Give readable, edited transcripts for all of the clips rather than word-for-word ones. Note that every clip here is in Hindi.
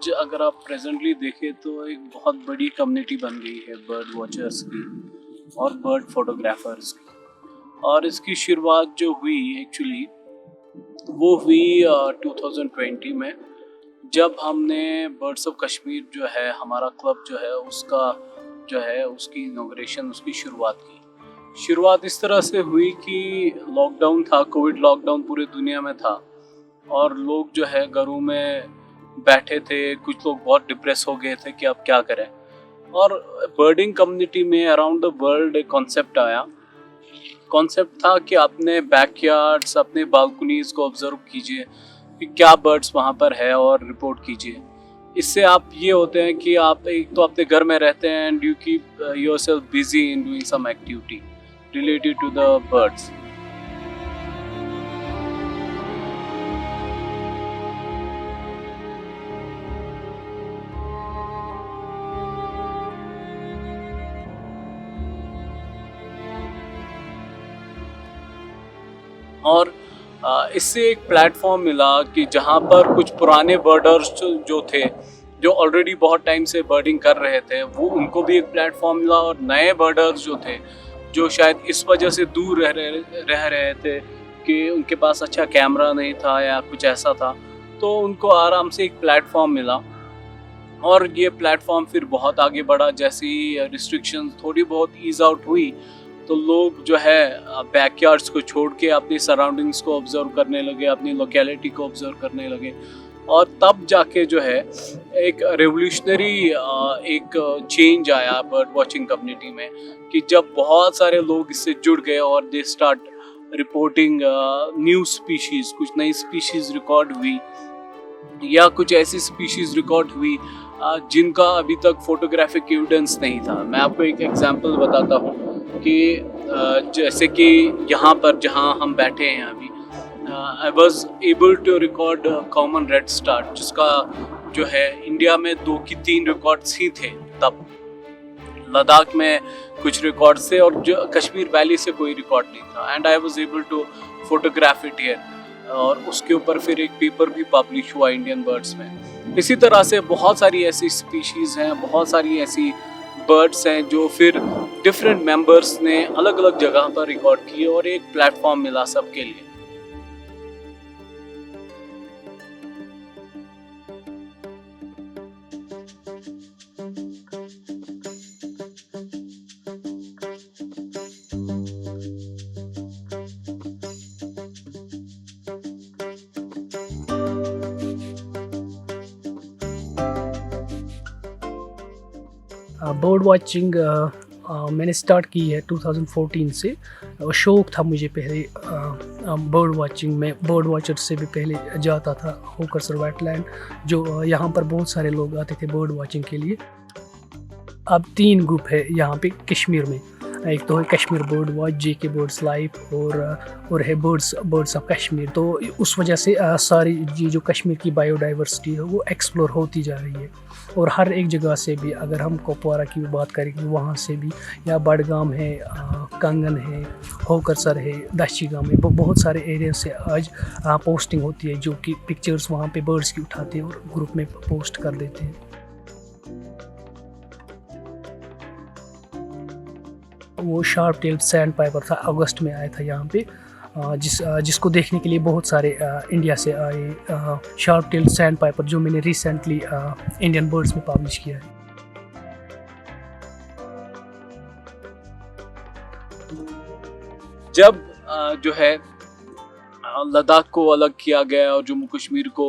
आज अगर आप प्रेजेंटली देखें तो एक बहुत बड़ी कम्युनिटी बन गई है बर्ड वॉचर्स की और बर्ड फोटोग्राफर्स की। और इसकी शुरुआत जो हुई एक्चुअली वो हुई 2020 में, जब हमने बर्ड्स ऑफ कश्मीर जो है हमारा क्लब जो है उसका जो है उसकी इनॉग्रेशन, उसकी शुरुआत की। शुरुआत इस तरह से हुई कि लॉकडाउन था, कोविड लॉकडाउन पूरी दुनिया में था और लोग जो है घरों में बैठे थे। कुछ लोग बहुत डिप्रेस हो गए थे कि अब क्या करें। और बर्डिंग कम्युनिटी में अराउंड द वर्ल्ड एक कॉन्सेप्ट आया। कॉन्सेप्ट था कि अपने बैकयार्ड्स, अपने बालकनीज को ऑब्जर्व कीजिए कि क्या बर्ड्स वहाँ पर है और रिपोर्ट कीजिए। इससे आप ये होते हैं कि आप एक तो अपने घर में रहते हैं and you keep yourself busy in doing some activity related to the birds. और इससे एक प्लेटफॉर्म मिला कि जहाँ पर कुछ पुराने बर्डर्स जो थे, जो ऑलरेडी बहुत टाइम से बर्डिंग कर रहे थे, वो उनको भी एक प्लेटफॉर्म मिला। और नए बर्डर्स जो थे, जो शायद इस वजह से दूर रह रहे थे कि उनके पास अच्छा कैमरा नहीं था या कुछ ऐसा था, तो उनको आराम से एक प्लेटफॉर्म मिला। और ये प्लेटफॉर्म फिर बहुत आगे बढ़ा। जैसे ही रिस्ट्रिक्शंस थोड़ी बहुत ईज आउट हुई तो लोग जो है बैकयार्ड्स को छोड़ के अपनी सराउंडिंग्स को ऑब्जर्व करने लगे, अपनी लोकेलिटी को ऑब्जर्व करने लगे। और तब जाके जो है एक रेवोल्यूशनरी एक चेंज आया बर्ड वॉचिंग कम्युनिटी में, कि जब बहुत सारे लोग इससे जुड़ गए और they start reporting new species, कुछ नई स्पीशीज़ रिकॉर्ड हुई या कुछ ऐसी स्पीशीज़ रिकॉर्ड हुई जिनका अभी तक फोटोग्राफिक एविडेंस नहीं था। मैं आपको एक एग्जांपल बताता हूँ कि जैसे कि यहाँ पर जहाँ हम बैठे हैं अभी, I was able to record common redstart, जिसका जो है इंडिया में 2 की 3 रिकॉर्ड्स ही थे तब। लद्दाख में कुछ रिकॉर्ड्स थे और जो कश्मीर वैली से कोई रिकॉर्ड नहीं था। And I was able to photograph it here, और उसके ऊपर फिर एक पेपर भी पब्लिश हुआ इंडियन बर्ड्स में। इसी तरह से बहुत सारी ऐसी स्पीशीज़ हैं, बहुत सारी ऐसी बर्ड्स हैं जो फिर डिफरेंट मेंबर्स ने अलग अलग जगह पर रिकॉर्ड किए और एक प्लेटफॉर्म मिला सबके लिए। बर्ड वाचिंग मैंने स्टार्ट की है 2014 से। शौक़ था मुझे पहले बर्ड वाचिंग में। बर्ड वॉचर से भी पहले जाता था होकरसर वेटलैंड, जो यहाँ पर बहुत सारे लोग आते थे बर्ड वाचिंग के लिए। अब 3 ग्रुप है यहाँ पे कश्मीर में। एक तो है Kashmir bird watch, JK birds life, और है बर्ड्स ऑफ कश्मीर। तो उस वजह से सारी ये जो कश्मीर की बायोडाइवर्सिटी है वो एक्सप्लोर होती जा रही है। और हर एक जगह से भी, अगर हम कुपवारा की बात करेंगे वहाँ से भी, या बडगाम है, कंगन है, होकरसर है, दशीगाम है, बहुत सारे एरिया से आज पोस्टिंग होती है, जो कि पिक्चर्स वहाँ पे बर्ड्स की उठाते हैं और ग्रुप में पोस्ट कर देते हैं। वो शार्प टेल्ड सैंडपाइपर था, अगस्त में आया था यहाँ पे, जिसको देखने के लिए बहुत सारे इंडिया से आए। शार्प टेल्ड सैंडपाइपर जो मैंने रिसेंटली इंडियन बर्ड्स में पब्लिश किया है। जब जो है लद्दाख को अलग किया गया और जम्मू कश्मीर को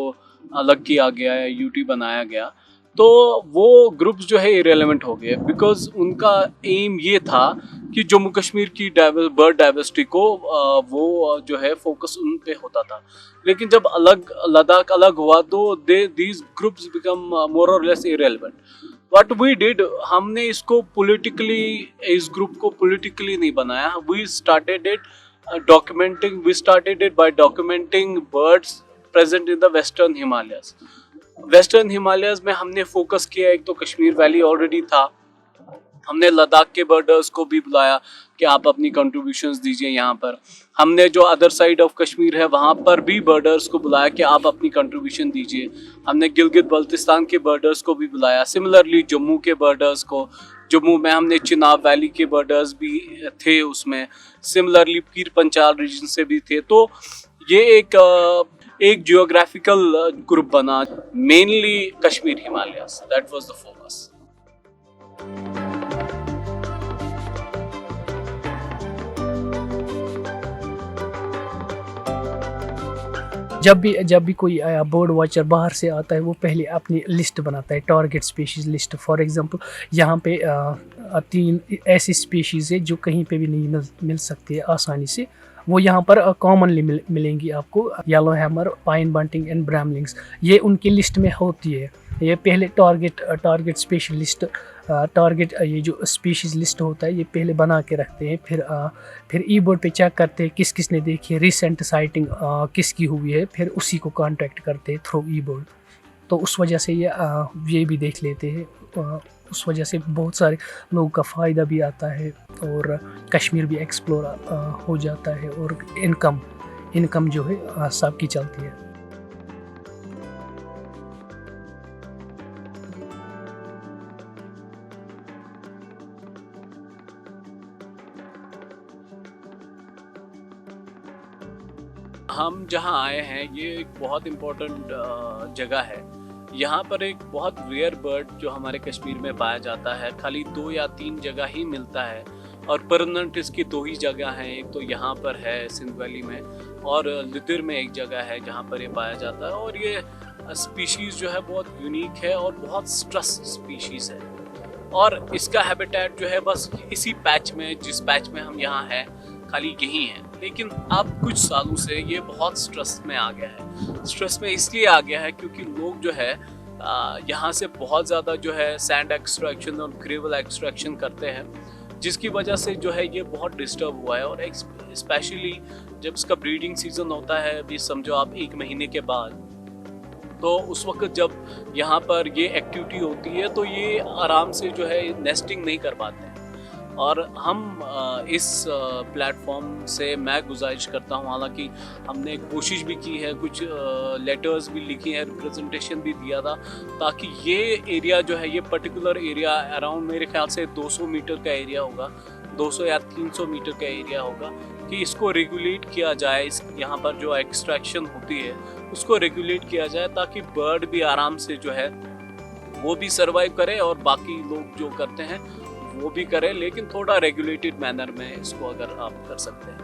अलग किया गया है, यूटी बनाया गया, तो वो ग्रुप्स जो है इरेलेवेंट हो गए, बिकॉज उनका एम ये था कि जम्मू कश्मीर की बर्ड डाइवर्सिटी को वो जो है फोकस उन पे होता था। लेकिन जब लद्दाख अलग हुआ तो दीज ग्रुप्स बिकम मोर और less irrelevant. What we did, हमने इसको पॉलिटिकली, इस ग्रुप को पॉलिटिकली नहीं बनाया। We started it by documenting birds present in the western Himalayas. Western Himalayas में हमने फोकस किया, एक तो कश्मीर वैली ऑलरेडी था, हमने लद्दाख के बर्डर्स को भी बुलाया कि आप अपनी कंट्रीब्यूशंस दीजिए यहाँ पर। हमने जो अदर साइड ऑफ कश्मीर है वहाँ पर भी बर्डर्स को बुलाया कि आप अपनी कंट्रीब्यूशन दीजिए। हमने गिलगित बल्तिस्तान के बर्डर्स को भी बुलाया, सिमिलरली जम्मू के बर्डर्स को, जम्मू में हमने चिनाब वैली के बर्डर्स भी थे उसमें, सिमिलरली पीर पंचाल रीजन से भी थे। तो ये एक जियोग्राफिकल ग्रुप बना, mainly Kashmir Himalayas, that was the focus. जब भी कोई बर्ड वॉचर बाहर से आता है वो पहले अपनी लिस्ट बनाता है, target species list. For example यहाँ पे 3 ऐसी स्पीशीज़ है जो कहीं पे भी नहीं मिल सकती है आसानी से, वो यहाँ पर कॉमनली मिलेंगी आपको। Yellowhammer, pine bunting and bramblings, ये उनकी लिस्ट में होती है। ये पहले टारगेट स्पेशलिस्ट टारगेट ये जो स्पीशीज़ लिस्ट होता है ये पहले बना के रखते हैं। फिर ई बोर्ड पे चेक करते हैं किस ने देखी है, रिसेंट साइटिंग किसकी हुई है, फिर उसी को कांटेक्ट करते हैं थ्रू ई बोर्ड। तो उस वजह से ये भी देख लेते हैं। उस वजह से बहुत सारे लोगों का फ़ायदा भी आता है और कश्मीर भी एक्सप्लोर हो जाता है और इनकम जो है सबकी चलती है। हम जहाँ आए हैं ये एक बहुत इम्पोर्टेंट जगह है। यहाँ पर एक बहुत रेयर बर्ड जो हमारे कश्मीर में पाया जाता है, खाली 2 या 3 जगह ही मिलता है और परमानेंट इसकी 2 ही जगह हैं। एक तो यहाँ पर है सिंध वैली में और लिदिर में एक जगह है जहाँ पर ये पाया जाता है। और ये स्पीशीज़ जो है बहुत यूनिक है और बहुत स्ट्रेस स्पीशीज़ है और इसका हैबिटेट जो है बस इसी पैच में, जिस पैच में हम यहाँ हैं, खाली यही है। लेकिन अब कुछ सालों से ये बहुत स्ट्रेस में आ गया है। स्ट्रेस में इसलिए आ गया है क्योंकि लोग जो है यहाँ से बहुत ज़्यादा जो है सैंड एक्सट्रैक्शन और ग्रेवल एक्सट्रैक्शन करते हैं, जिसकी वजह से जो है ये बहुत डिस्टर्ब हुआ है। और स्पेशली जब इसका ब्रीडिंग सीजन होता है, अभी समझो आप 1 महीने के बाद, तो उस वक्त जब यहाँ पर ये एक्टिविटी होती है तो ये आराम से जो है नेस्टिंग नहीं कर पाते हैं। और हम इस प्लेटफॉर्म से मैं गुजारिश करता हूँ, हालांकि हमने कोशिश भी की है, कुछ लेटर्स भी लिखी हैं, रिप्रेजेंटेशन भी दिया था, ताकि ये एरिया जो है, ये पर्टिकुलर एरिया अराउंड मेरे ख्याल से 200 मीटर का एरिया होगा, 200 या 300 मीटर का एरिया होगा, कि इसको रेगुलेट किया जाए। यहाँ पर जो एक्सट्रैक्शन होती है उसको रेगुलेट किया जाए ताकि बर्ड भी आराम से जो है वो भी सर्वाइव करे और बाकी लोग जो करते हैं वो भी करें, लेकिन थोड़ा रेगुलेटेड मैनर में इसको अगर आप कर सकते हैं।